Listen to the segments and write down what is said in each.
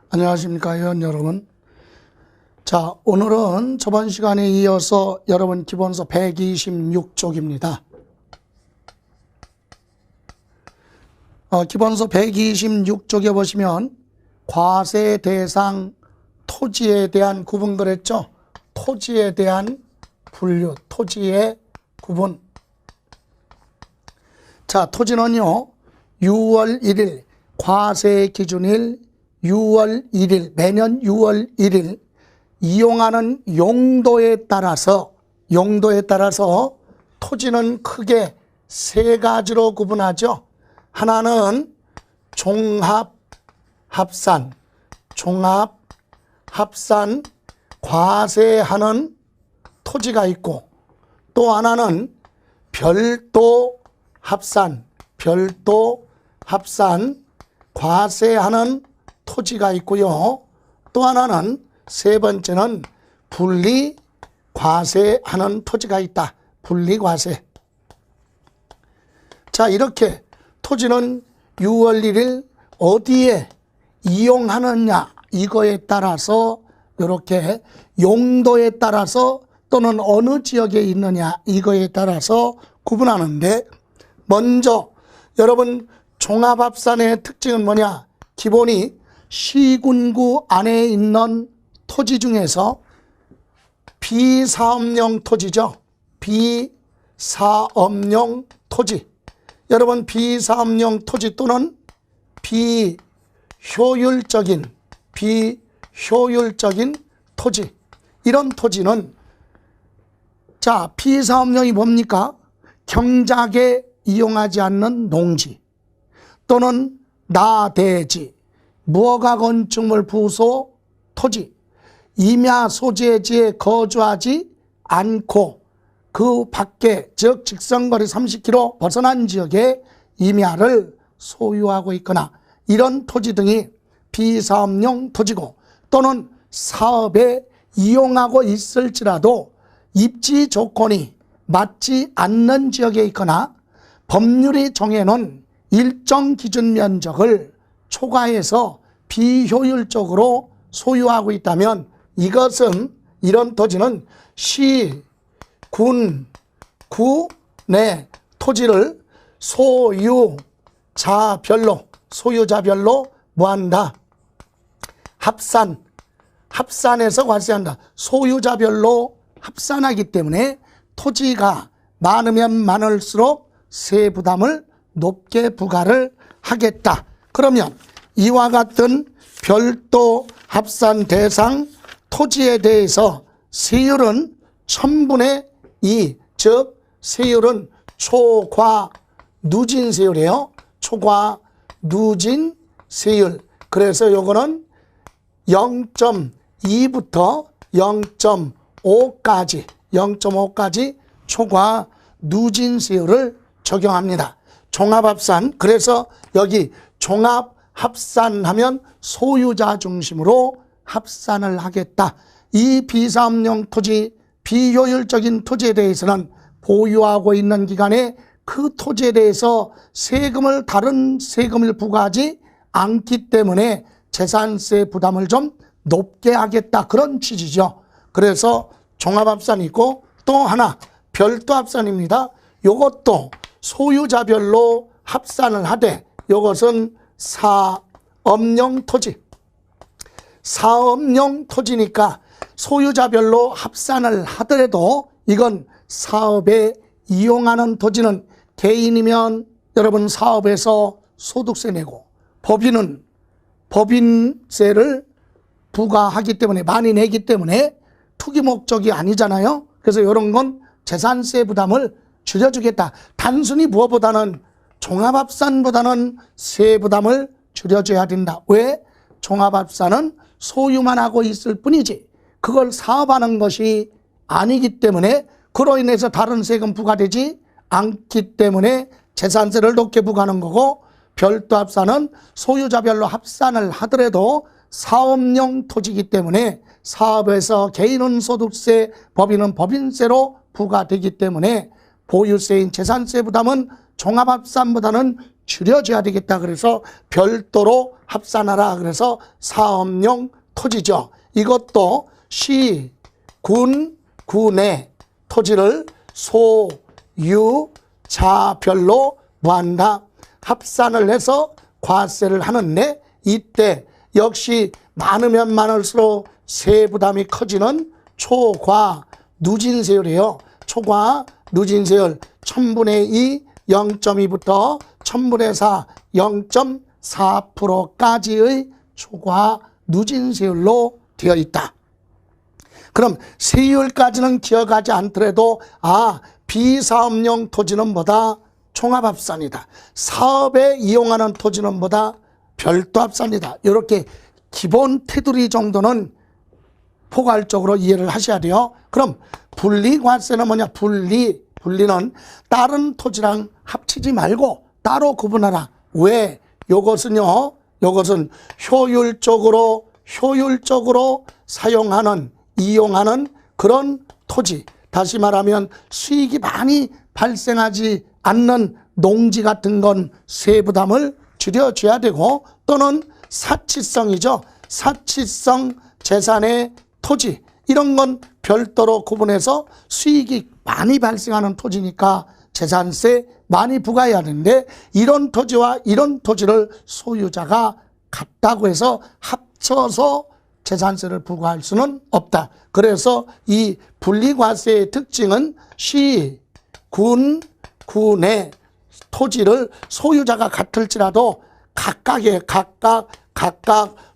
안녕하십니까 회원 여러분. 자, 오늘은 저번 시간에 이어서 여러분 기본서 126쪽입니다. 기본서 126쪽에 보시면 과세 대상 토지에 대한 구분 그랬죠. 토지에 대한 분류, 토지의 구분. 자, 토지는요 6월 1일 과세 기준일 6월 1일, 매년 6월 1일 이용하는 용도에 따라서 토지는 크게 세 가지로 구분하죠. 하나는 종합합산 과세하는 토지가 있고, 또 하나는 별도 합산 과세하는 토지가 있고요. 또 하나는 세 번째는 분리 과세하는 토지가 있다. 분리과세. 자, 이렇게 토지는 6월 1일 어디에 이용하느냐 이거에 따라서 이렇게 용도에 따라서 또는 어느 지역에 있느냐 이거에 따라서 구분하는데, 먼저 여러분 종합합산의 특징은 뭐냐? 기본이 시군구 안에 있는 토지 중에서 비사업용 토지죠. 비사업용 토지. 여러분 비사업용 토지 또는 비효율적인 토지. 이런 토지는 자, 비사업용이 뭡니까? 경작에 이용하지 않는 농지 또는 나대지, 무허가 건축물 부소 토지, 임야 소재지에 거주하지 않고 그 밖에, 즉 직선거리 30km 벗어난 지역에 임야를 소유하고 있거나 이런 토지 등이 비사업용 토지고, 또는 사업에 이용하고 있을지라도 입지 조건이 맞지 않는 지역에 있거나 법률이 정해놓은 일정 기준 면적을 초과해서 비효율적으로 소유하고 있다면 이런 토지는 시, 군, 구 내 토지를 소유자별로 뭐한다? 합산해서 과세한다. 소유자별로 합산하기 때문에 토지가 많으면 많을수록 세 부담을 높게 부과를 하겠다. 그러면 이와 같은 별도 합산 대상 토지에 대해서 세율은 1000분의 2, 즉 세율은 초과누진 세율이에요. 초과누진 세율. 그래서 요거는 0.2부터 0.5까지 초과누진 세율을 적용합니다. 종합합산. 그래서 여기 종합합산하면 소유자 중심으로 합산을 하겠다. 이 비사업용 토지, 비효율적인 토지에 대해서는 보유하고 있는 기간에 그 토지에 대해서 다른 세금을 부과하지 않기 때문에 재산세 부담을 좀 높게 하겠다. 그런 취지죠. 그래서 종합합산이 있고, 또 하나 별도합산입니다. 이것도 소유자별로 합산을 하되, 이것은 사업용 토지니까 소유자별로 합산을 하더라도 이건 사업에 이용하는 토지는 개인이면 여러분 사업에서 소득세 내고, 법인은 법인세를 부과하기 때문에 많이 내기 때문에 투기 목적이 아니잖아요. 그래서 이런 건 재산세 부담을 줄여주겠다. 단순히 무엇보다는 종합합산보다는 세 부담을 줄여줘야 된다. 왜? 종합합산은 소유만 하고 있을 뿐이지 그걸 사업하는 것이 아니기 때문에, 그로 인해서 다른 세금 부과되지 않기 때문에 재산세를 높게 부과하는 거고, 별도합산은 소유자별로 합산을 하더라도 사업용 토지이기 때문에 사업에서 개인은 소득세, 법인은 법인세로 부과되기 때문에 보유세인 재산세 부담은 종합합산보다는 줄여줘야 되겠다. 그래서 별도로 합산하라. 그래서 사업용 토지죠. 이것도 시, 군, 구내 토지를 소유자별로 뭐한다? 합산을 해서 과세를 하는데 이때 역시 많으면 많을수록 세부담이 커지는 초과 누진세율이에요. 초과 누진세율 1000분의 2 0.2부터 1000분의 4 0.4%까지의 초과 누진세율로 되어 있다. 그럼 세율까지는 기억하지 않더라도 비사업용 토지는 뭐다? 종합합산이다. 사업에 이용하는 토지는 뭐다? 별도합산이다. 이렇게 기본 테두리 정도는 포괄적으로 이해를 하셔야 돼요. 그럼 분리과세는 뭐냐? 분리는 다른 토지랑 합치지 말고 따로 구분하라. 왜? 요것은 효율적으로 사용하는, 이용하는 그런 토지. 다시 말하면 수익이 많이 발생하지 않는 농지 같은 건 세부담을 줄여줘야 되고, 또는 사치성이죠. 사치성 재산의 토지, 이런 건 별도로 구분해서 수익이 많이 발생하는 토지니까 재산세 많이 부과해야 하는데, 이런 토지와 이런 토지를 소유자가 같다고 해서 합쳐서 재산세를 부과할 수는 없다. 그래서 이 분리과세의 특징은 시, 군, 구내 토지를 소유자가 같을지라도 각각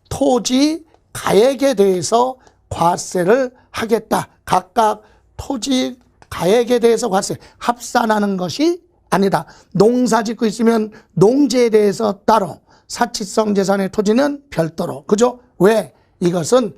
토지 가액에 대해서 과세를 하겠다. 각각 토지 가액에 대해서 과세, 합산하는 것이 아니다. 농사 짓고 있으면 농지에 대해서 따로, 사치성 재산의 토지는 별도로. 그죠? 왜? 이것은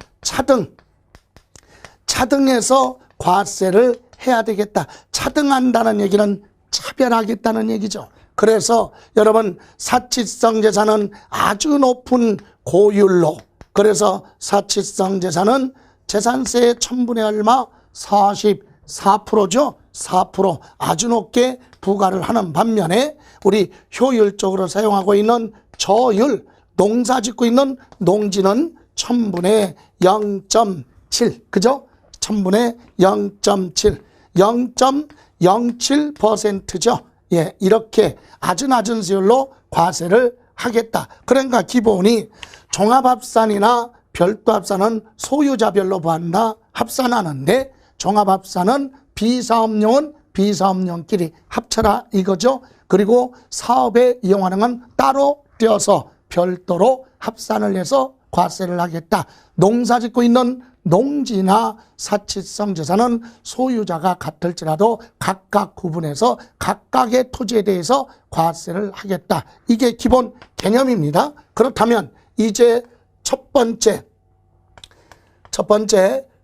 차등해서 과세를 해야 되겠다. 차등한다는 얘기는 차별하겠다는 얘기죠. 그래서 여러분, 사치성 재산은 아주 높은 고율로, 그래서 사치성 재산은 재산세의 1000분의 얼마? 44%죠. 4% 아주 높게 부과를 하는 반면에, 우리 효율적으로 사용하고 있는 저율, 농사 짓고 있는 농지는 1000분의 0.7, 그죠? 1000분의 0.7, 0.07%죠. 예, 이렇게 아주 낮은 세율로 과세를 하겠다. 그러니까 기본이 종합합산이나 별도합산은 소유자별로 보한다, 합산하는데, 종합합산은 비사업용은 비사업용끼리 합쳐라 이거죠. 그리고 사업에 이용하는 건 따로 떼어서 별도로 합산을 해서 과세를 하겠다. 농사 짓고 있는 농지나 사치성 재산은 소유자가 같을지라도 각각 구분해서 각각의 토지에 대해서 과세를 하겠다. 이게 기본 개념입니다. 그렇다면 이제 첫 번째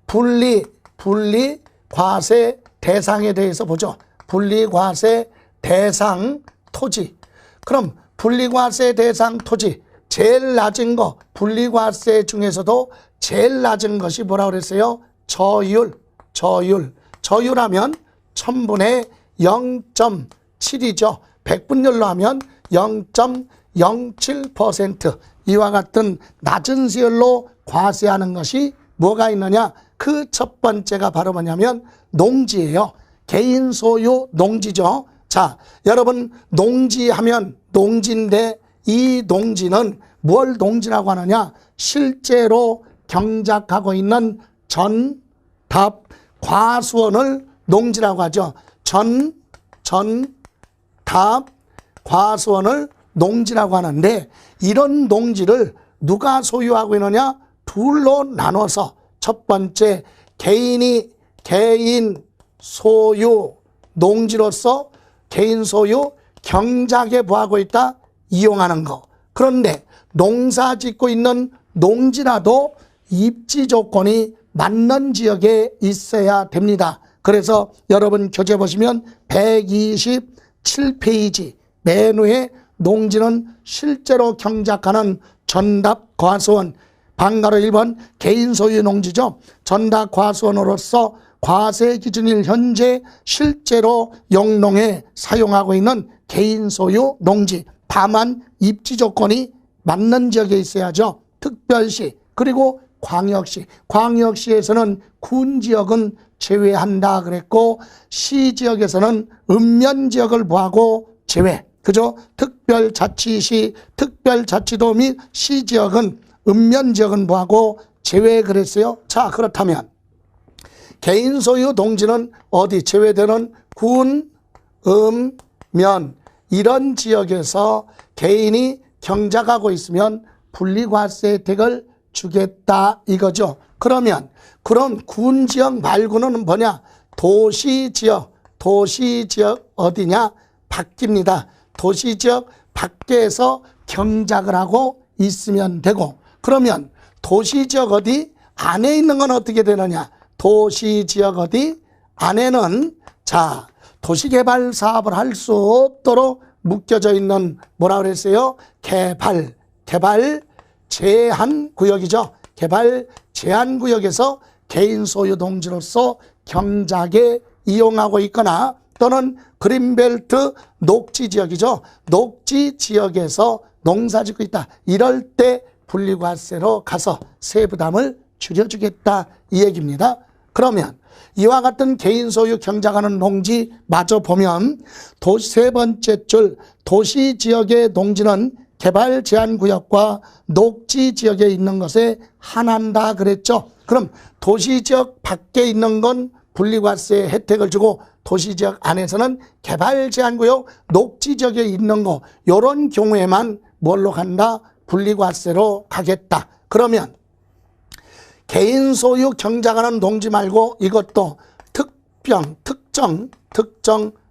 분리 과세 대상에 대해서 보죠. 분리과세 대상 토지. 그럼 분리과세 대상 토지 제일 낮은 거, 분리과세 중에서도 제일 낮은 것이 뭐라고 그랬어요? 저율하면 1000분의 0.7이죠. 100분율로 하면 0.07%. 이와 같은 낮은 세율로 과세하는 것이 뭐가 있느냐? 그 첫 번째가 바로 뭐냐면 농지예요. 개인 소유 농지죠. 자, 여러분, 농지하면 농지인데, 이 농지는 뭘 농지라고 하느냐? 실제로 경작하고 있는 전답 과수원을 농지라고 하죠. 전답 과수원을 농지라고 하는데, 이런 농지를 누가 소유하고 있느냐? 둘로 나눠서, 첫 번째 개인 소유 농지로서 개인 소유 경작에 부하고 있다, 이용하는 거. 그런데 농사 짓고 있는 농지라도 입지 조건이 맞는 지역에 있어야 됩니다. 그래서 여러분 교재 보시면 127페이지 맨 위에 농지는 실제로 경작하는 전답과수원, 방가로 1번 개인 소유 농지죠. 전답과수원으로서 과세 기준일 현재 실제로 영농에 사용하고 있는 개인 소유 농지, 다만 입지 조건이 맞는 지역에 있어야죠. 특별시 그리고 광역시. 광역시에서는 군 지역은 제외한다 그랬고 시지역에서는 읍면 지역을 뭐하고 제외. 그죠? 특별자치시, 특별자치도 및 시지역은 읍면 지역은 뭐하고 제외 그랬어요. 자, 그렇다면 개인 소유 농지는 어디 제외되는 군, 읍면 이런 지역에서 개인이 경작하고 있으면 분리과세 혜택을 주겠다 이거죠. 그러면 그런 군 지역 말고는 뭐냐? 도시 지역 어디냐? 밖입니다. 도시 지역 밖에서 경작을 하고 있으면 되고, 그러면 도시 지역 어디 안에 있는 건 어떻게 되느냐? 도시 지역 어디 안에는 자, 도시개발 사업을 할 수 없도록 묶여져 있는 뭐라 그랬어요? 개발 제한 구역이죠. 개발 제한 구역에서 개인 소유 농지로서 경작에 이용하고 있거나 또는 그린벨트 녹지 지역이죠. 녹지 지역에서 농사 짓고 있다. 이럴 때 분리과세로 가서 세부담을 줄여주겠다 이 얘기입니다. 그러면 이와 같은 개인 소유 경작하는 농지 마저 보면 세 번째 줄 도시 지역의 농지는 개발 제한 구역과 녹지 지역에 있는 것에 한한다 그랬죠. 그럼 도시 지역 밖에 있는 건 분리과세 혜택을 주고 도시 지역 안에서는 개발 제한 구역, 녹지 지역에 있는 거 이런 경우에만 뭘로 간다? 분리과세로 가겠다. 그러면 개인 소유 경작하는 농지 말고 이것도 특정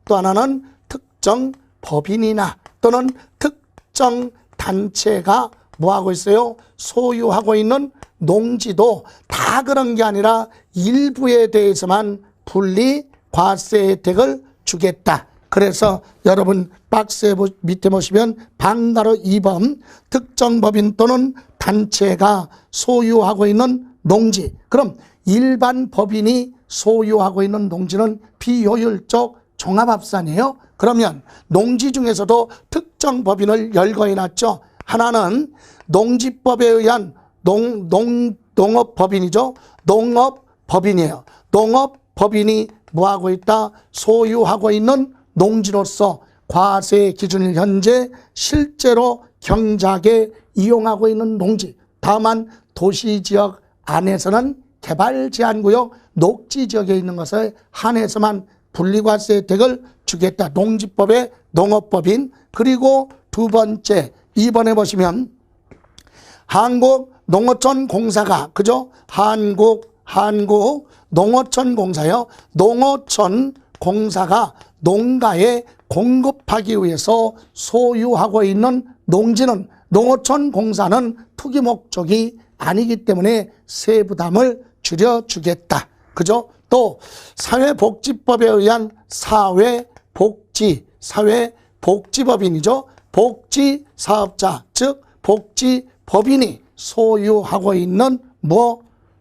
또 하나는 특정 법인이나 또는 특정 단체가 뭐하고 있어요? 소유하고 있는 농지도 다 그런 게 아니라 일부에 대해서만 분리과세 혜택을 주겠다. 그래서 여러분 박스 밑에 보시면 방가로 2번 특정 법인 또는 단체가 소유하고 있는 농지. 그럼 일반 법인이 소유하고 있는 농지는 비효율적 종합합산이에요. 그러면 농지 중에서도 특정 법인을 열거해놨죠. 하나는 농지법에 의한 농업법인이죠. 농업법인이에요. 농업법인이 뭐하고 있다? 소유하고 있는 농지로서 과세 기준일 현재 실제로 경작에 이용하고 있는 농지. 다만 도시지역 안에서는 개발 제한구역, 녹지 지역에 있는 것에 한해서만 분리과세 혜택을 주겠다. 농지법의 농업법인. 그리고 두 번째 2번에 보시면 한국농어촌공사가 그죠? 한국농어촌공사요. 농어촌공사가 농가에 공급하기 위해서 소유하고 있는 농지는 농어촌공사는 투기 목적이 아니기 때문에 세부담을 줄여주겠다. 그죠? 또 사회복지법에 의한 사회복지법인이죠. 복지사업자 즉 복지법인이 소유하고 있는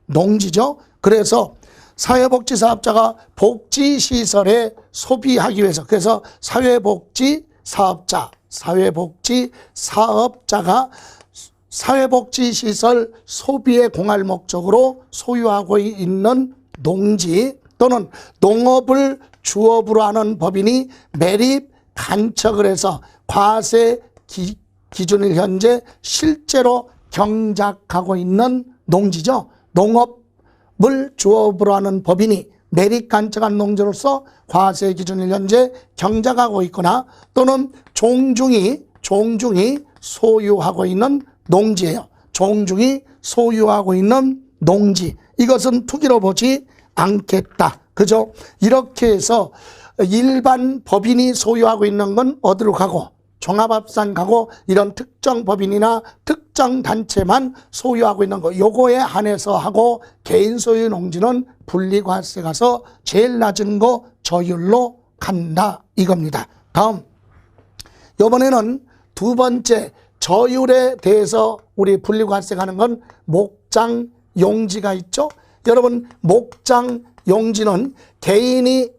농지죠. 그래서 사회복지사업자가 복지시설에 소비하기 위해서 그래서 사회복지사업자가 사회복지시설 소비에 공할 목적으로 소유하고 있는 농지 또는 농업을 주업으로 하는 법인이 매립 간척을 해서 과세 기준일 현재 실제로 경작하고 있는 농지죠. 농업을 주업으로 하는 법인이 매립 간척한 농지로서 과세 기준일 현재 경작하고 있거나 또는 종중이 소유하고 있는 농지예요. 종중이 소유하고 있는 농지. 이것은 투기로 보지 않겠다. 그죠? 이렇게 해서 일반 법인이 소유하고 있는 건 어디로 가고 종합합산 가고 이런 특정 법인이나 특정 단체만 소유하고 있는 거 요거에 한해서 하고 개인 소유 농지는 분리과세 가서 제일 낮은 거 저율로 간다 이겁니다. 다음 이번에는 두 번째 저율에 대해서 우리 분리과세 가는 건 목장 용지가 있죠. 여러분 목장 용지는 개인이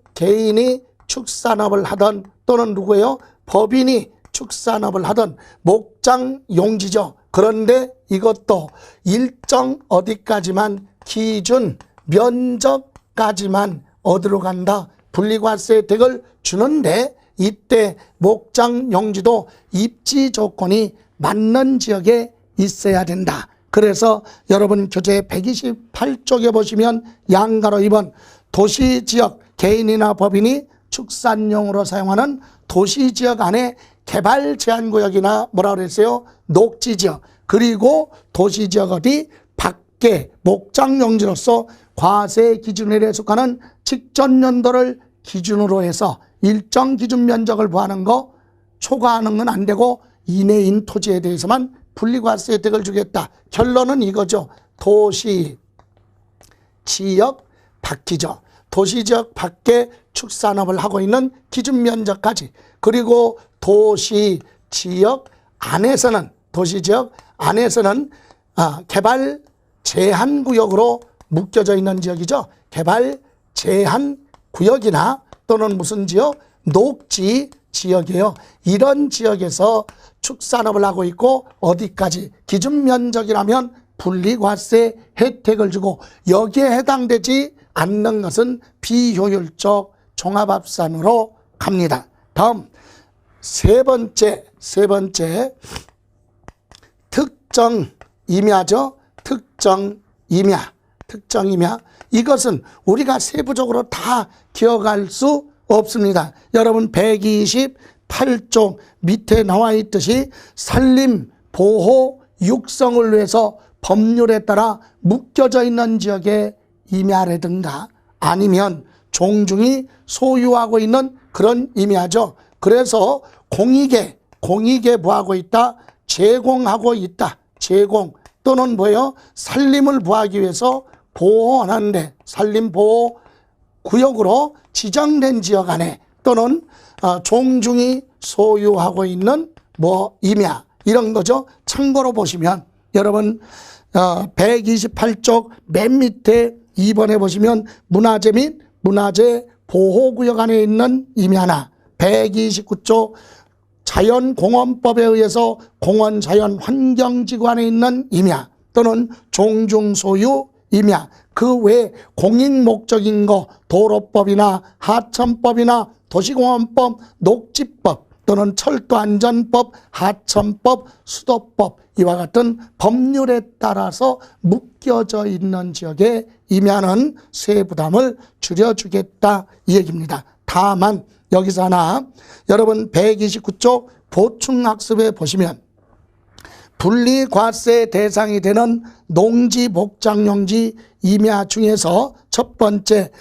축산업을 하던 또는 누구예요? 법인이 축산업을 하던 목장 용지죠. 그런데 이것도 일정 어디까지만 기준 면적까지만 어디로 간다? 분리과세 혜택을 주는데 이때 목장 용지도 입지 조건이 맞는 지역에 있어야 된다. 그래서 여러분 교재 128쪽에 보시면 양가로 2번 도시지역 개인이나 법인이 축산용으로 사용하는 도시지역 안에 개발 제한구역이나 뭐라 그랬어요? 녹지지역 그리고 도시지역 어디 밖에 목장용지로서 과세 기준에 속하는 직전 연도를 기준으로 해서 일정 기준 면적을 부하는 거 초과하는 건 안 되고 이내인 토지에 대해서만 분리과세 혜택을 주겠다. 결론은 이거죠. 도시 지역 밖이죠. 도시지역 밖에 축산업을 하고 있는 기준 면적까지 그리고 도시지역 안에서는 개발 제한구역으로 묶여져 있는 지역이죠. 개발 제한구역이나 또는 무슨 지역? 녹지 지역이에요. 이런 지역에서 축산업을 하고 있고 어디까지 기준 면적이라면 분리과세 혜택을 주고 여기에 해당되지 않는 것은 비효율적 종합합산으로 갑니다. 다음 세 번째 특정 임야죠. 특정 임야. 이것은 우리가 세부적으로 다 기억할 수 없습니다. 여러분 128쪽 밑에 나와 있듯이 산림 보호 육성을 위해서 법률에 따라 묶여져 있는 지역의 임야라든가 아니면 종중이 소유하고 있는 그런 임야죠. 그래서 공익에 부하고 있다. 제공하고 있다. 제공 또는 뭐예요? 산림을 부하기 위해서 보호하는데 산림보호 구역으로 지정된 지역 안에 또는 종중이 소유하고 있는 임야 이런 거죠. 참고로 보시면 여러분 128쪽 맨 밑에 2번에 보시면 문화재 및 문화재 보호구역 안에 있는 임야나 129쪽 자연공원법에 의해서 공원자연환경지구 안에 있는 임야 또는 종중소유 임야 그 외에 공익목적인 거 도로법이나 하천법이나 도시공원법, 녹지법 또는 철도안전법, 하천법, 수도법 이와 같은 법률에 따라서 묶여져 있는 지역의 임야는 세부담을 줄여주겠다 이 얘기입니다. 다만 여기서 하나 여러분 129쪽 보충학습에 보시면 분리과세 대상이 되는 농지, 목장용지, 임야 중에서 첫 번째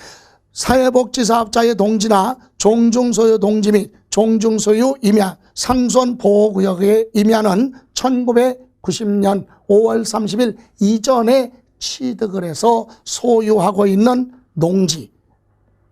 사회복지사업자의 농지나 종중소유 농지 및 종중소유 임야, 상수원보호구역의 임야는 1990년 5월 30일 이전에 취득을 해서 소유하고 있는 농지,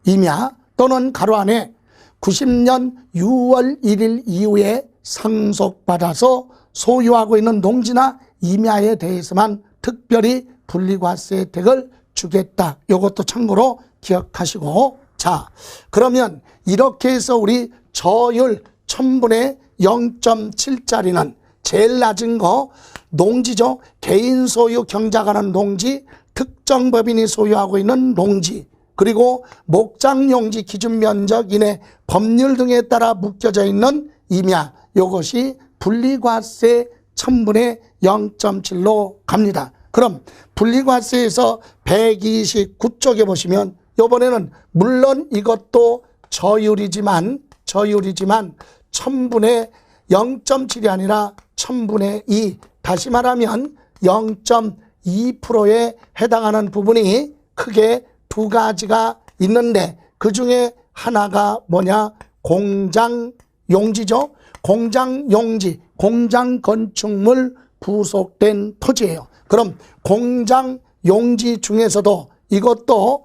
임야 또는 가로 안에 90년 6월 1일 이후에 상속받아서 소유하고 있는 농지나 임야에 대해서만 특별히 분리과세 혜택을 주겠다. 이것도 참고로 기억하시고 자 그러면 이렇게 해서 우리 저율 1000분의 0.7짜리는 제일 낮은 거 농지죠. 개인 소유 경작하는 농지, 특정 법인이 소유하고 있는 농지 그리고 목장용지 기준 면적 이내 법률 등에 따라 묶여져 있는 임야 이것이 분리과세 1000분의 0.7로 갑니다. 그럼 분리과세에서 129쪽에 보시면 이번에는 물론 이것도 저율이지만 1000분의 0.7이 아니라 1000분의 2 다시 말하면 0.2%에 해당하는 부분이 크게 두 가지가 있는데 그 중에 하나가 뭐냐? 공장용지죠. 공장용지, 공장건축물 부속된 토지예요. 그럼 공장용지 중에서도 이것도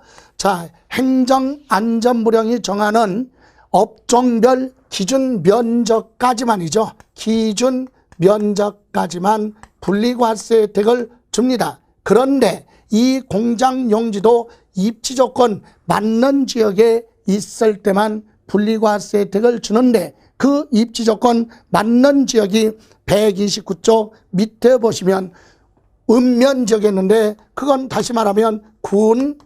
행정안전부령이 정하는 업종별 기준 면적까지만이죠. 기준 면적까지만 분리과세 혜택을 줍니다. 그런데 이 공장용지도 입지조건 맞는 지역에 있을 때만 분리과세 혜택을 주는데 그 입지 조건 맞는 지역이 129쪽 밑에 보시면 읍면 지역이었는데 그건 다시 말하면 군,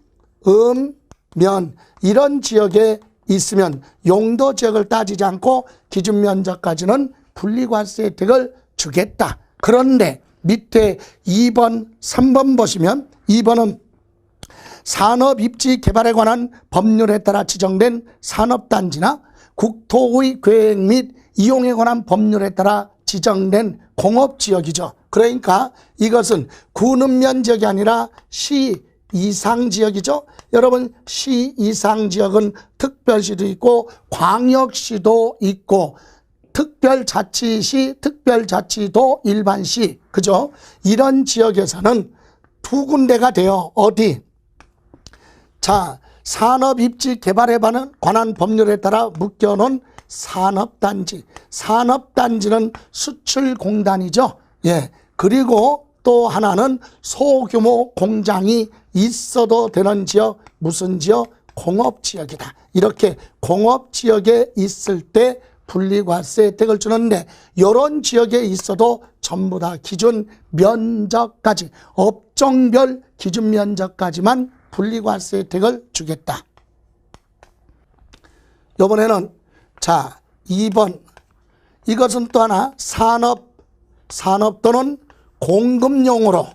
면 이런 지역에 있으면 용도 지역을 따지지 않고 기준 면적까지는 분리과세 혜택을 주겠다. 그런데 밑에 2번, 3번 보시면 2번은 산업입지 개발에 관한 법률에 따라 지정된 산업단지나 국토의 계획 및 이용에 관한 법률에 따라 지정된 공업지역이죠. 그러니까 이것은 군읍면 지역이 아니라 시 이상 지역이죠. 여러분 시 이상 지역은 특별시도 있고 광역시도 있고 특별자치시, 특별자치도, 일반시, 그죠? 이런 지역에서는 두 군데가 돼요. 어디? 자, 산업입지 개발에 관한 법률에 따라 묶여놓은 산업단지. 산업단지는 수출공단이죠. 예. 그리고 또 하나는 소규모 공장이 있어도 되는 지역, 무슨 지역? 공업지역이다. 이렇게 공업지역에 있을 때 분리과세 혜택을 주는데 이런 지역에 있어도 전부 다 기준 면적까지 업종별 기준 면적까지만 분리과세 혜택을 주겠다. 이번에는 자 2번 이것은 또 하나 산업 또는 공급용으로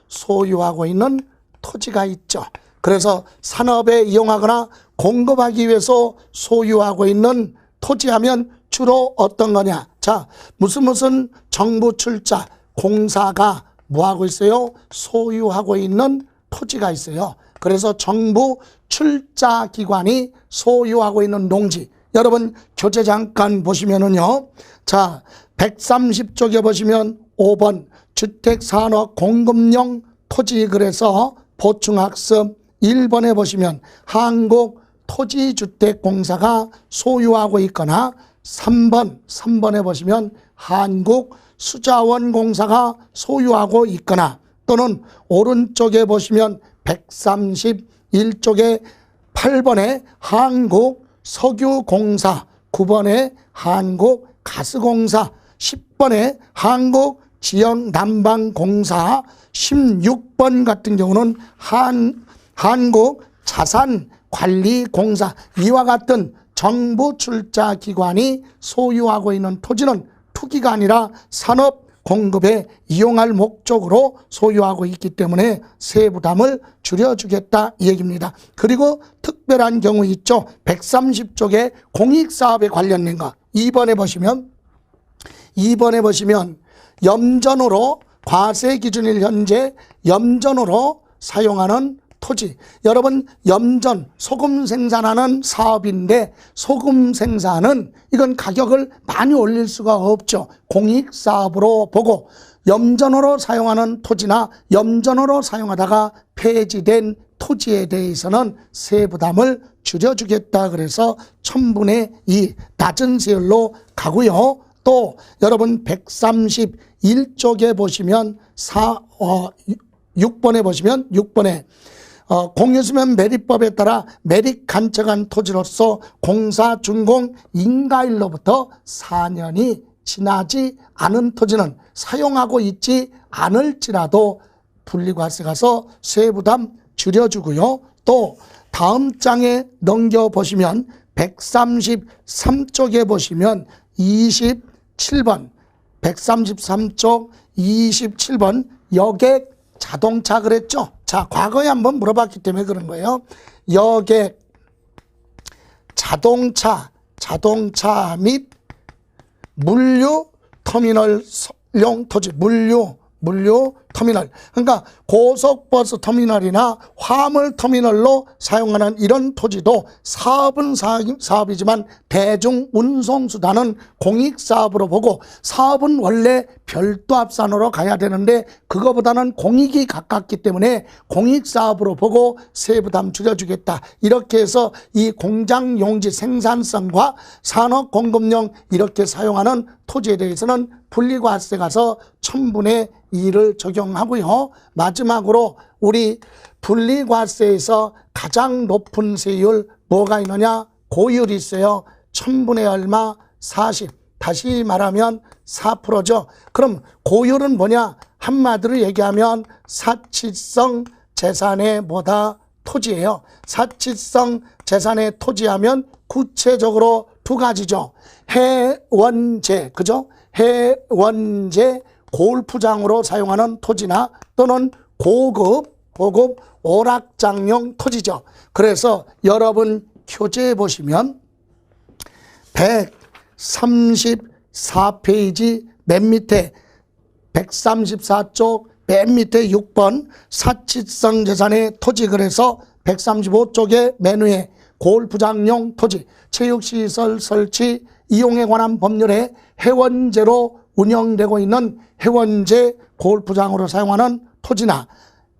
소유하고 있는 토지가 있죠. 그래서 산업에 이용하거나 공급하기 위해서 소유하고 있는 토지하면 주로 어떤 거냐. 자, 무슨 정부 출자 공사가 뭐하고 있어요? 소유하고 있는 토지가 있어요. 그래서 정부 출자 기관이 소유하고 있는 농지. 여러분 교재 잠깐 보시면은요. 자, 130쪽에 보시면 5번 주택산업 공급용 토지 그래서 보충학습 1번에 보시면 한국토지주택공사가 소유하고 있거나 3번에 보시면 한국수자원공사가 소유하고 있거나 또는 오른쪽에 보시면 131쪽에 8번에 한국석유공사 9번에 한국가스공사 10번에 한국지역난방공사 16번 같은 경우는 한국자산관리공사 이와 같은 정부 출자 기관이 소유하고 있는 토지는 투기가 아니라 산업 공급에 이용할 목적으로 소유하고 있기 때문에 세부담을 줄여주겠다 이 얘기입니다. 그리고 특별한 경우 있죠. 130쪽에 공익사업에 관련된 거 2번에 보시면 염전으로 과세 기준일 현재 염전으로 사용하는 토지. 여러분 염전 소금 생산하는 사업인데 소금 생산은 이건 가격을 많이 올릴 수가 없죠. 공익사업으로 보고 염전으로 사용하는 토지나 염전으로 사용하다가 폐지된 토지에 대해서는 세부담을 줄여주겠다. 그래서 1000분의 2 낮은 세율로 가고요. 또 여러분 131쪽에 보시면 6번에 보시면 6번에 공유수면 매립법에 따라 매립 간척한 토지로서 공사 준공 인가일로부터 4년이 지나지 않은 토지는 사용하고 있지 않을지라도 분리과세 가서 세부담 줄여주고요. 또 다음 장에 넘겨보시면 133쪽에 보시면 27번 133쪽 27번 여객 자동차 그랬죠. 자, 과거에 한번 물어봤기 때문에 그런 거예요. 여객 자동차 및 물류 터미널용 토지 물류 터미널 그러니까 고속버스 터미널이나 화물 터미널로 사용하는 이런 토지도 사업은 사업이지만 대중운송수단은 공익사업으로 보고 사업은 원래 별도 합산으로 가야 되는데 그거보다는 공익이 가깝기 때문에 공익사업으로 보고 세부담 줄여주겠다. 이렇게 해서 이 공장용지 생산성과 산업공급용 이렇게 사용하는 토지에 대해서는 분리과세 가서 1000분의 2를 적용하고요. 마지막으로 우리 분리과세에서 가장 높은 세율 뭐가 있느냐? 고율이 있어요. 1000분의 얼마? 40. 다시 말하면 4%죠. 그럼 고율은 뭐냐? 한마디로 얘기하면 사치성 재산의 뭐다? 토지예요. 사치성 재산의 토지하면 구체적으로 두 가지죠. 해원제, 그죠? 해원제 골프장으로 사용하는 토지나 또는 고급 오락장용 토지죠. 그래서 여러분 교재에 보시면 134페이지 맨 밑에 134쪽 맨 밑에 6번 사치성 재산의 토지 그래서 135쪽의 메뉴에 골프장용 토지, 체육시설 설치, 이용에 관한 법률에 해원제로 운영되고 있는 해원제 골프장으로 사용하는 토지나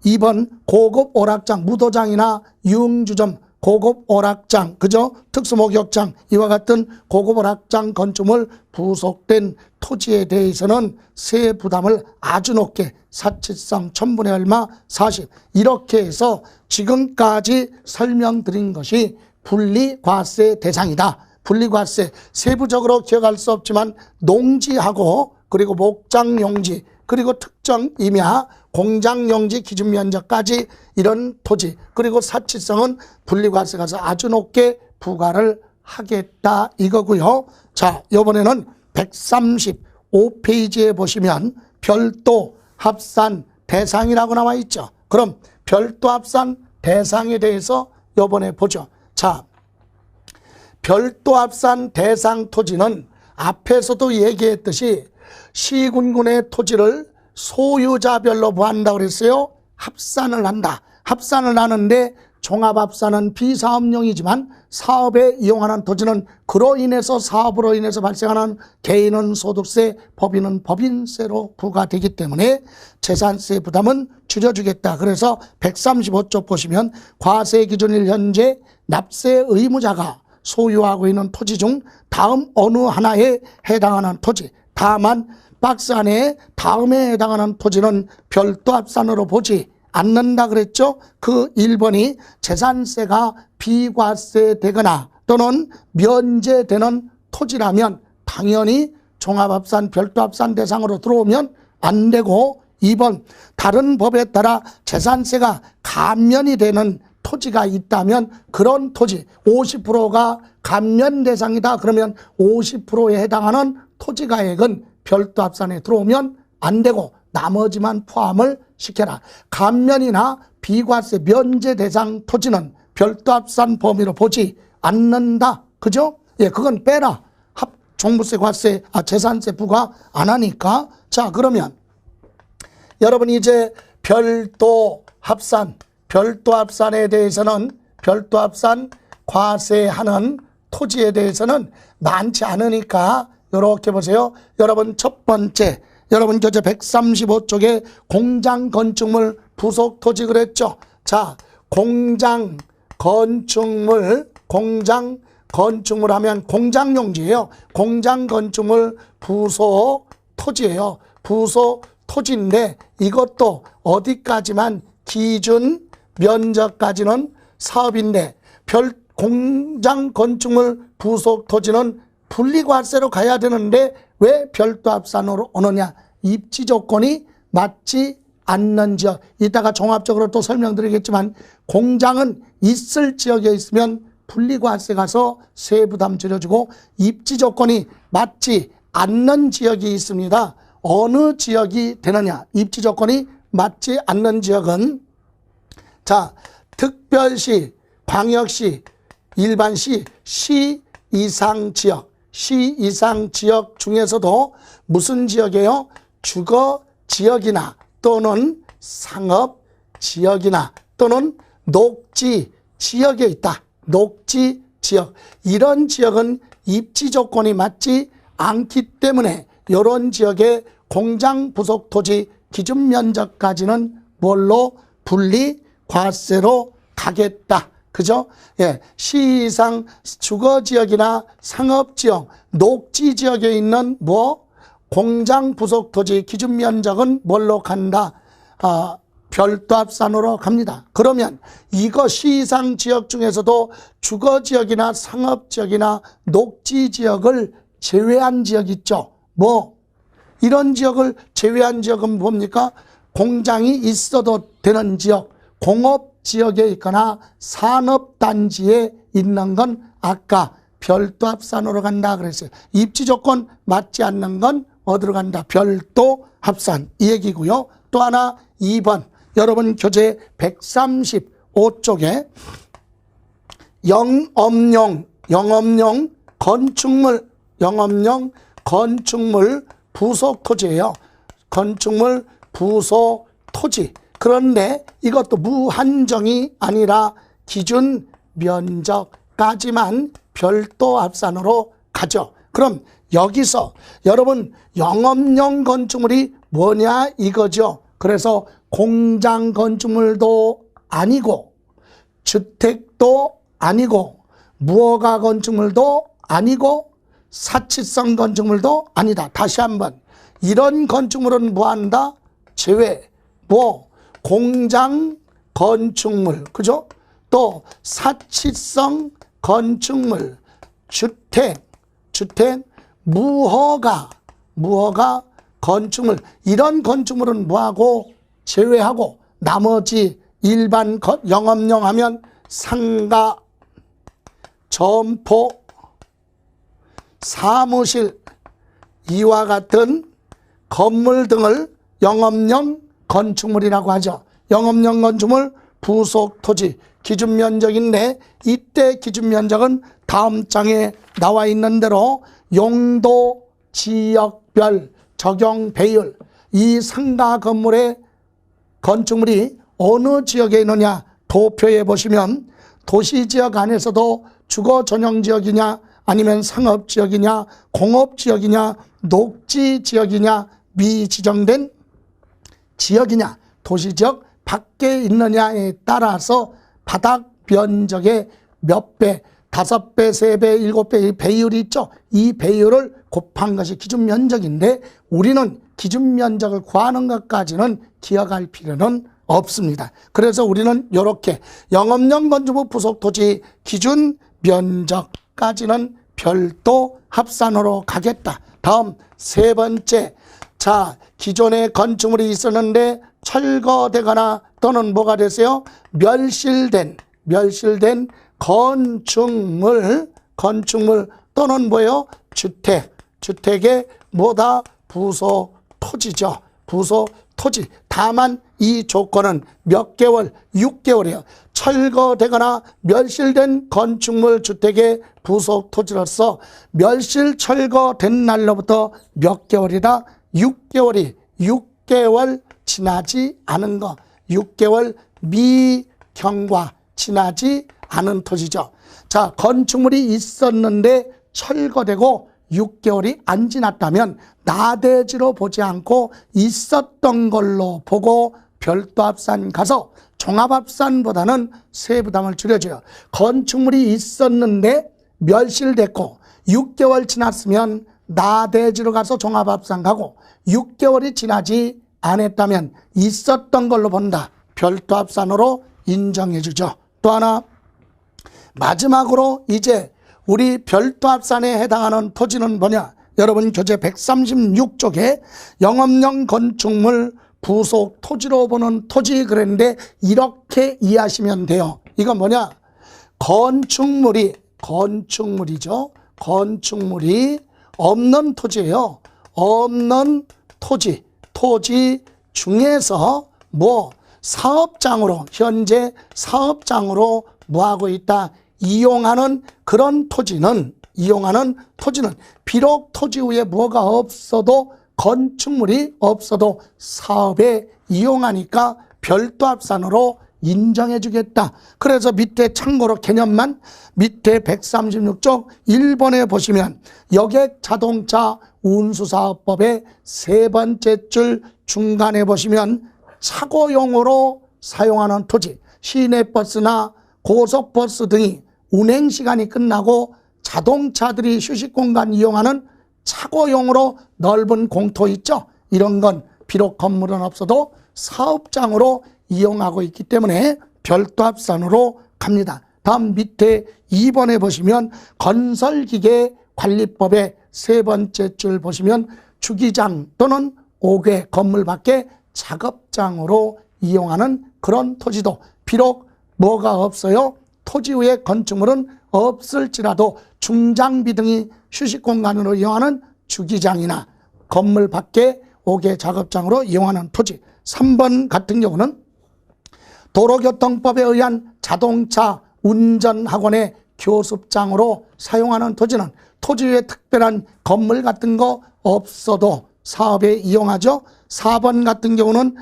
2번 고급 오락장, 무도장이나 유흥주점, 고급 오락장, 그죠? 특수목욕장, 이와 같은 고급 오락장 건축물 부속된 토지에 대해서는 세 부담을 아주 높게 사치성 1000분의 얼마 40 이렇게 해서 지금까지 설명드린 것이 분리과세 대상이다. 분리과세 세부적으로 기억할 수 없지만 농지하고 그리고 목장용지 그리고 특정 임야 공장용지 기준 면적까지 이런 토지 그리고 사치성은 분리과세가 아주 높게 부과를 하겠다 이거고요. 자, 이번에는 135페이지에 보시면 별도 합산 대상이라고 나와 있죠. 그럼 별도 합산 대상에 대해서 이번에 보죠. 자, 별도 합산 대상 토지는 앞에서도 얘기했듯이 시군군의 토지를 소유자별로 뭐 한다고 그랬어요? 합산을 한다. 합산을 하는데 종합합산은 비사업용이지만 사업에 이용하는 토지는 그로 인해서 사업으로 인해서 발생하는 개인은 소득세, 법인은 법인세로 부과되기 때문에 재산세 부담은 줄여주겠다. 그래서 135쪽 보시면 과세 기준일 현재 납세 의무자가 소유하고 있는 토지 중 다음 어느 하나에 해당하는 토지, 다만 박스 안에 다음에 해당하는 토지는 별도 합산으로 보지 않는다 그랬죠. 그 1번이 재산세가 비과세되거나 또는 면제되는 토지라면 당연히 종합합산 별도합산 대상으로 들어오면 안 되고 2번 다른 법에 따라 재산세가 감면이 되는 토지가 있다면 그런 토지 50%가 감면 대상이다. 그러면 50%에 해당하는 토지가액은 별도 합산에 들어오면 안 되고 나머지만 포함을 시켜라. 감면이나 비과세 면제 대상 토지는 별도 합산 범위로 보지 않는다. 그죠? 예, 그건 빼라. 종부세, 과세, 재산세 부과 안 하니까. 자, 그러면 여러분 이제 별도 합산에 대해서는 별도 합산 과세하는 토지에 대해서는 많지 않으니까 이렇게 보세요. 여러분 첫 번째 여러분 교재 135쪽에 공장 건축물 부속 토지 그랬죠. 자, 공장 건축물 하면 공장용지예요. 공장 건축물 부속 토지예요. 부속 토지인데 이것도 어디까지만 기준 면적까지는 사업인데 공장 건축물 부속 토지는 분리과세로 가야 되는데 왜 별도 합산으로 오느냐? 입지 조건이 맞지 않는 지역. 이따가 종합적으로 또 설명드리겠지만 공장은 있을 지역에 있으면 분리과세 가서 세부담 줄여주고 입지 조건이 맞지 않는 지역이 있습니다. 어느 지역이 되느냐? 입지 조건이 맞지 않는 지역은 자, 특별시, 광역시, 일반시, 시 이상 지역. 시 이상 지역 중에서도 무슨 지역이에요? 주거 지역이나 또는 상업 지역이나 또는 녹지 지역에 있다. 녹지 지역. 이런 지역은 입지 조건이 맞지 않기 때문에 이런 지역의 공장 부속 토지 기준 면적까지는 뭘로? 분리 과세로 가겠다. 그죠? 예. 시 이상 주거 지역이나 상업 지역, 녹지 지역에 있는 공장 부속 토지 기준 면적은 뭘로 간다? 별도 합산으로 갑니다. 그러면 이거 시상지역 중에서도 주거지역이나 상업지역이나 녹지지역을 제외한 지역 있죠. 뭐 이런 지역을 제외한 지역은 뭡니까? 공장이 있어도 되는 지역, 공업지역에 있거나 산업단지에 있는 건 아까 별도 합산으로 간다 그랬어요. 입지조건 맞지 않는 건 어디로 간다? 별도 합산, 이 얘기고요. 또 하나 2번 여러분 교재 135쪽에 영업용 건축물 부속 토지예요. 건축물 부속 토지. 그런데 이것도 무한정이 아니라 기준 면적까지만 별도 합산으로 가죠. 그럼 여기서 여러분 영업용 건축물이 뭐냐 이거죠. 그래서 공장 건축물도 아니고 주택도 아니고 무허가 건축물도 아니고 사치성 건축물도 아니다. 다시 한번 이런 건축물은 뭐한다? 제외. 뭐 공장 건축물, 그죠? 또 사치성 건축물, 주택, 무허가 건축물, 이런 건축물은 뭐하고 제외하고 나머지 일반 영업용 하면 상가, 점포, 사무실, 이와 같은 건물 등을 영업용 건축물이라고 하죠. 영업용 건축물 부속 토지 기준 면적인데 이때 기준 면적은 다음 장에 나와 있는 대로 용도 지역별 적용 배율, 이 상가 건물의 건축물이 어느 지역에 있느냐 도표에 보시면 도시지역 안에서도 주거 전용 지역이냐 아니면 상업지역이냐 공업지역이냐 녹지지역이냐 미지정된 지역이냐 도시지역 밖에 있느냐에 따라서 바닥 면적의 몇 배, 5배, 3배, 7배 배율이 있죠. 이 배율을 곱한 것이 기준 면적인데 우리는 기준 면적을 구하는 것까지는 기억할 필요는 없습니다. 그래서 우리는 이렇게 영업용 건축물 부속 토지 기준 면적까지는 별도 합산으로 가겠다. 다음 세 번째, 자 기존에 건축물이 있었는데 철거되거나 또는 뭐가 됐어요? 멸실된 건축물 또는 뭐예요? 주택의 뭐다? 부속 토지죠. 부속 토지. 다만 이 조건은 몇 개월? 6개월이에요. 철거되거나 멸실된 건축물 주택의 부속 토지로서 멸실 철거된 날로부터 몇 개월이다? 6개월 지나지 않은 거. 6개월 미경과 지나지 않은 토지죠. 자, 건축물이 있었는데 철거되고 6개월이 안 지났다면 나대지로 보지 않고 있었던 걸로 보고 별도 합산 가서 종합합산보다는 세부담을 줄여줘요. 건축물이 있었는데 멸실됐고 6개월 지났으면 나대지로 가서 종합합산 가고 6개월이 지나지 않았다면 있었던 걸로 본다. 별도 합산으로 인정해 주죠. 또 하나 마지막으로 이제 우리 별도 합산에 해당하는 토지는 뭐냐? 여러분 교재 136쪽에 영업용 건축물 부속 토지로 보는 토지 그랬는데 이렇게 이해하시면 돼요. 이건 뭐냐? 건축물이죠. 건축물이 없는 토지예요. 없는 토지 중에서 뭐 사업장으로 현재 사업장으로 뭐하고 있다? 이용하는 그런 토지는 비록 토지 위에 뭐가 없어도 건축물이 없어도 사업에 이용하니까 별도 합산으로 인정해 주겠다. 그래서 밑에 참고로 개념만 밑에 136쪽 1번에 보시면 여객 자동차 운수사업법의 세 번째 줄 중간에 보시면 차고용으로 사용하는 토지, 시내버스나 고속버스 등이 운행시간이 끝나고 자동차들이 휴식공간 이용하는 차고용으로 넓은 공터 있죠. 이런 건 비록 건물은 없어도 사업장으로 이용하고 있기 때문에 별도 합산으로 갑니다. 다음 밑에 2번에 보시면 건설기계 관리법의 세 번째 줄 보시면 주기장 또는 5개 건물 밖에 작업장으로 이용하는 그런 토지도 비록 뭐가 없어요? 토지 위에 건축물은 없을지라도 중장비 등이 휴식 공간으로 이용하는 주기장이나 건물 밖에 5개 작업장으로 이용하는 토지. 3번 같은 경우는 도로교통법에 의한 자동차 운전학원의 교습장으로 사용하는 토지는 토지 위에 특별한 건물 같은 거 없어도 사업에 이용하죠. 4번 같은 경우는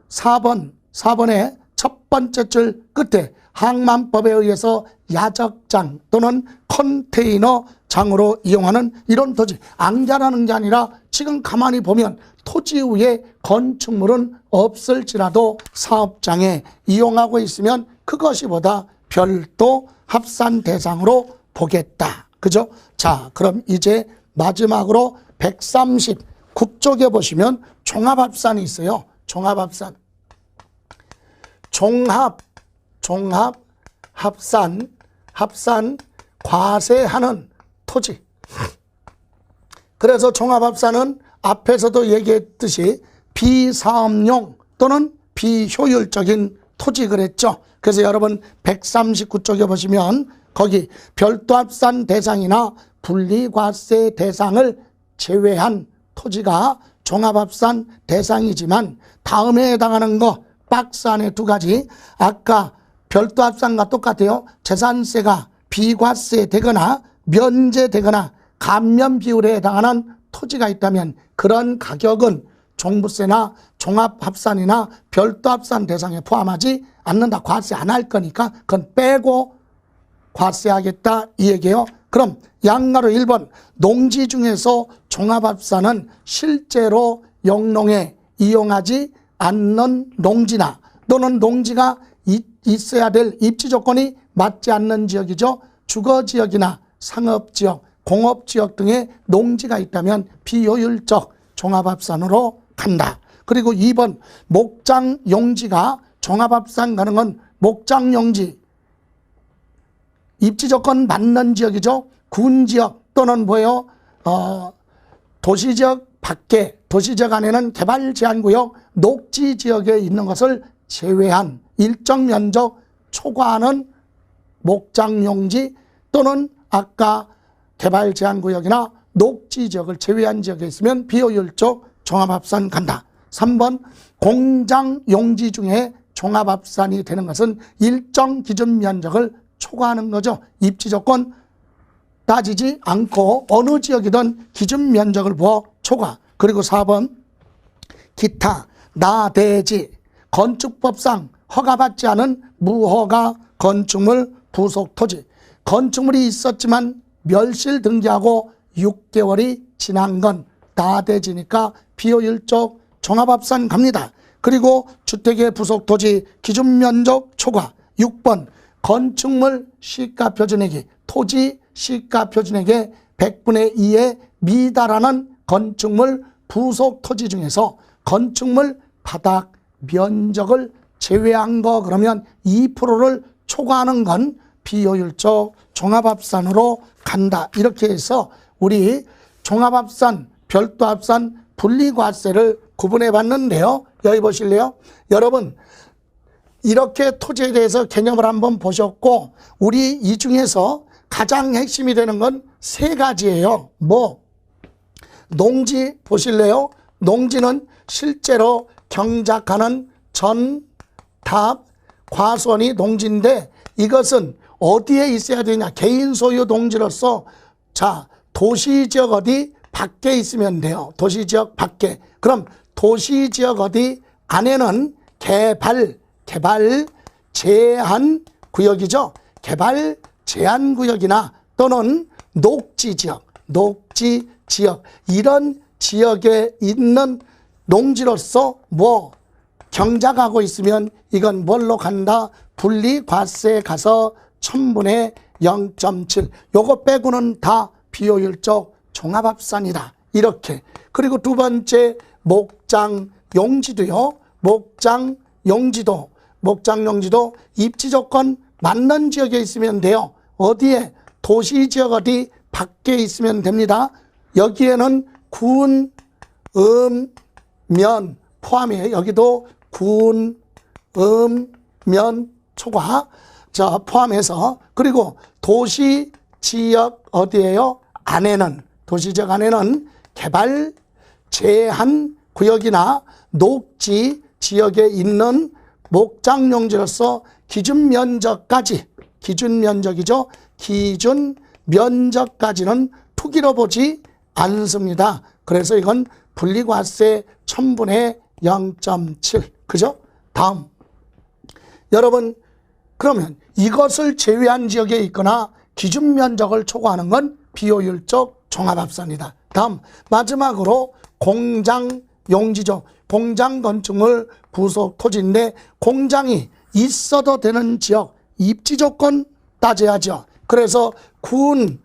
4번의 첫 번째 줄 끝에 항만법에 의해서 야적장 또는 컨테이너장으로 이용하는 이런 토지. 앙자라는 게 아니라 지금 가만히 보면 토지 위에 건축물은 없을지라도 사업장에 이용하고 있으면 그것이 보다 별도 합산 대상으로 보겠다. 그죠? 자, 그럼 이제 마지막으로 139쪽에 보시면 종합합산이 있어요. 종합합산. 합산, 과세하는 토지. 그래서 종합합산은 앞에서도 얘기했듯이 비사업용 또는 비효율적인 토지 그랬죠. 그래서 여러분 139쪽에 보시면 거기 별도 합산 대상이나 분리과세 대상을 제외한 토지가 종합합산 대상이지만 다음에 해당하는 거 박스 안에 두 가지. 아까 별도 합산과 똑같아요. 재산세가 비과세 되거나 면제되거나 감면 비율에 해당하는 토지가 있다면 그런 가격은 종부세나 종합합산이나 별도 합산 대상에 포함하지 않는다. 과세 안 할 거니까 그건 빼고 과세하겠다 이 얘기예요. 그럼 양가로 1번 농지 중에서 종합합산은 실제로 영농에 이용하지 않는 농지나 또는 농지가 있어야 될 입지 조건이 맞지 않는 지역이죠. 주거지역이나 상업지역, 공업지역 등의 농지가 있다면 비효율적 종합합산으로 간다. 그리고 2번 목장용지가 종합합산 가능한 목장용지 입지 조건 맞는 지역이죠. 군지역 또는 뭐예요? 도시지역 밖에, 도시지역 안에는 개발 제한구역, 녹지 지역에 있는 것을 제외한 일정 면적 초과하는 목장용지 또는 아까 개발 제한구역이나 녹지 지역을 제외한 지역에 있으면 비효율적 종합합산 간다. 3번 공장용지 중에 종합합산이 되는 것은 일정 기준 면적을 초과하는 거죠. 입지 조건 따지지 않고 어느 지역이든 기준 면적을 부어 초과. 그리고 4번 기타, 나대지, 건축법상 허가받지 않은 무허가 건축물 부속 토지. 건축물이 있었지만 멸실 등기하고 6개월이 지난 건 나대지니까 비효율적 종합합산 갑니다. 그리고 주택의 부속 토지 기준 면적 초과. 6번 건축물 시가표준액이 토지 시가표준액의 100분의 2에 미달하는 건축물 부속 토지 중에서 건축물 바닥 면적을 제외한 거 그러면 2%를 초과하는 건 비효율적 종합합산으로 간다. 이렇게 해서 우리 종합합산, 별도합산, 분리과세를 구분해 봤는데요. 여기 보실래요? 여러분 이렇게 토지에 대해서 개념을 한번 보셨고 우리 이 중에서 가장 핵심이 되는 건 세 가지예요. 농지 보실래요? 농지는 실제로 경작하는 전, 답, 과수원이 농지인데 이것은 어디에 있어야 되냐? 개인 소유 농지로서 자 도시지역 어디 밖에 있으면 돼요. 도시지역 밖에. 그럼 도시지역 어디 안에는 개발 제한 구역이죠. 개발 제한 구역이나 또는 녹지 지역 이런 지역에 있는 농지로서 경작하고 있으면 이건 뭘로 간다? 분리과세에 가서 1000분의 0.7 요거 빼고는 다 비효율적 종합합산이다. 이렇게. 그리고 두 번째 목장용지도요. 목장용지도 목장용지도 입지 조건 맞는 지역에 있으면 돼요. 어디에? 도시 지역 어디 밖에 있으면 됩니다. 여기에는 군, 면 포함이에요. 여기도 군, 면, 초과 자 포함해서, 그리고 도시 지역 어디에요? 안에는, 도시 지역 안에는 개발 제한 구역이나 녹지 지역에 있는 목장용지로서 기준 면적까지, 기준 면적이죠. 기준 면적까지는 투기로 보지 않습니다. 그래서 이건 분리과세 1000분의 0.7. 그죠? 다음. 여러분, 그러면 이것을 제외한 지역에 있거나 기준 면적을 초과하는 건 비효율적 종합합산이다. 다음, 마지막으로 공장 용지죠. 공장 건축물 부속 토지인데 공장이 있어도 되는 지역, 입지 조건 따져야죠. 그래서 군,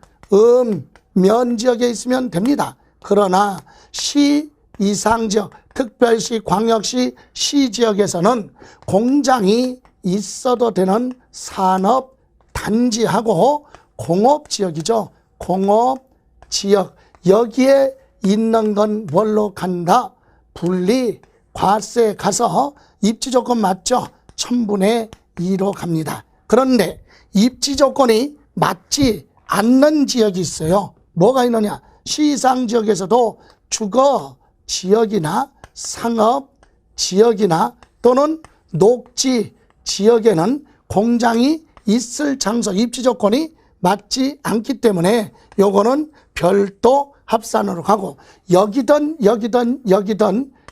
면 지역에 있으면 됩니다. 그러나 시 이상 지역, 특별시, 광역시, 시 지역에서는 공장이 있어도 되는 산업 단지하고 공업 지역이죠. 공업 지역, 여기에 있는 건 뭘로 간다? 분리 과세 가서 입지 조건 맞죠? 1000분의 2로 갑니다. 그런데 입지 조건이 맞지 않는 지역이 있어요. 뭐가 있느냐? 시상 지역에서도 주거 지역이나 상업 지역이나 또는 녹지 지역에는 공장이 있을 장소, 입지 조건이 맞지 않기 때문에 요거는 별도 합산으로 가고, 여기든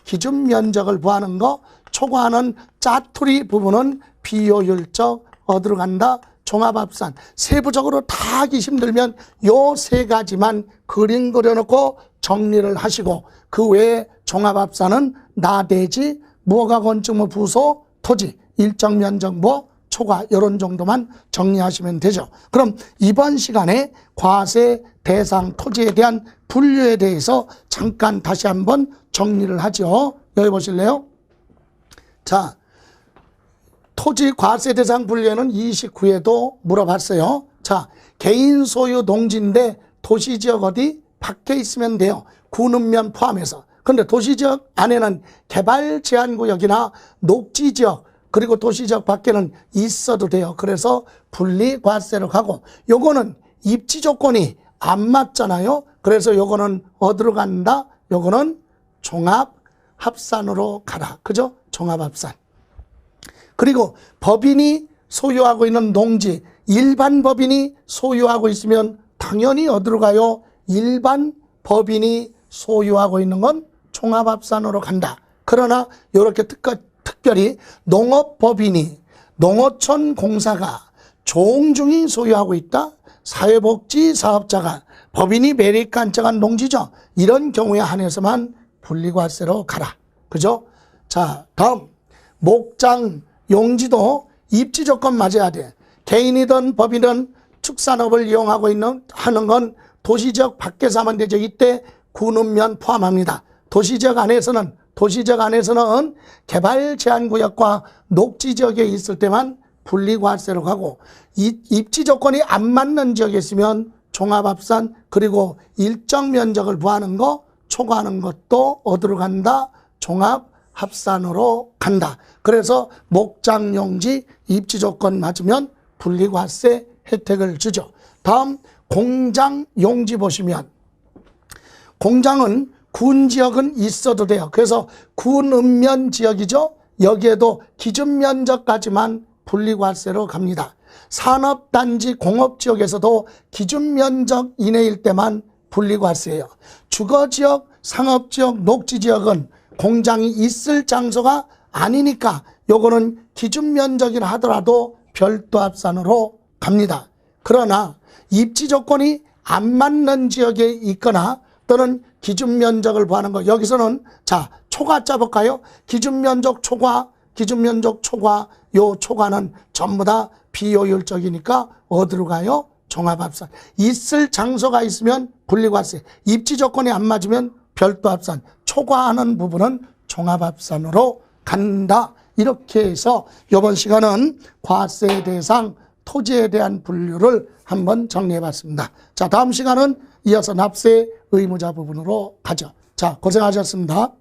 기준 면적을 구하는 거 초과하는 짜투리 부분은 비효율적 어디로 간다? 종합합산. 세부적으로 다 하기 힘들면 요 세 가지만 그림 그려놓고 정리를 하시고, 그 외에 종합합산은 나대지, 무허가 건축물 부속 토지, 일정 면적 초과, 이런 정도만 정리하시면 되죠. 그럼 이번 시간에 과세 대상 토지에 대한 분류에 대해서 잠깐 다시 한번 정리를 하죠. 여기 보실래요? 자, 토지 과세 대상 분류에는 29회도 물어봤어요. 자, 개인 소유 농지인데 도시지역 어디? 밖에 있으면 돼요. 군읍면 포함해서. 그런데 도시지역 안에는 개발 제한구역이나 녹지지역, 그리고 도시지역 밖에는 있어도 돼요. 그래서 분리과세로 가고, 요거는 입지 조건이 안 맞잖아요. 그래서 요거는 어디로 간다? 요거는 종합합산으로 가라. 그죠? 종합합산. 그리고 법인이 소유하고 있는 농지, 일반 법인이 소유하고 있으면 당연히 어디로 가요? 일반 법인이 소유하고 있는 건 종합합산으로 간다. 그러나 이렇게 특별히 농업법인이, 농어촌 공사가, 종중이 소유하고 있다. 사회복지 사업자가, 법인이 매립간청한 농지죠. 이런 경우에 한해서만 분리과세로 가라. 그죠? 자, 다음. 목장 용지도 입지 조건 맞아야 돼. 개인이든 법인이든 축산업을 이용하고 하는 건 도시지역 밖에서 하면 되죠. 이때 군읍면 포함합니다. 도시지역 안에서는 개발 제한구역과 녹지지역에 있을 때만 분리과세로 가고, 입지 조건이 안 맞는 지역에 있으면 종합합산, 그리고 일정 면적을 부하는 거 초과하는 것도 어디로 간다? 종합합산으로 간다. 그래서 목장용지 입지 조건 맞으면 분리과세 혜택을 주죠. 다음, 공장용지 보시면, 공장은 군 지역은 있어도 돼요. 그래서 군읍면 지역이죠. 여기에도 기준 면적까지만 분리과세로 갑니다. 산업단지 공업지역에서도 기준 면적 이내일 때만 분리과세예요. 주거지역, 상업지역, 녹지지역은 공장이 있을 장소가 아니니까 요거는 기준 면적이라 하더라도 별도 합산으로 갑니다. 그러나 입지 조건이 안 맞는 지역에 있거나 또는 기준 면적을 구하는 거, 여기서는 자, 초과 짜볼까요? 기준 면적 초과, 요 초과는 전부 다 비효율적이니까 어디로 가요? 종합합산. 있을 장소가 있으면 분리과세, 입지 조건이 안 맞으면 별도 합산, 초과하는 부분은 종합합산으로 간다. 이렇게 해서 이번 시간은 과세 대상 토지에 대한 분류를 한번 정리해 봤습니다. 자, 다음 시간은 이어서 납세 의무자 부분으로 가죠. 자, 고생하셨습니다.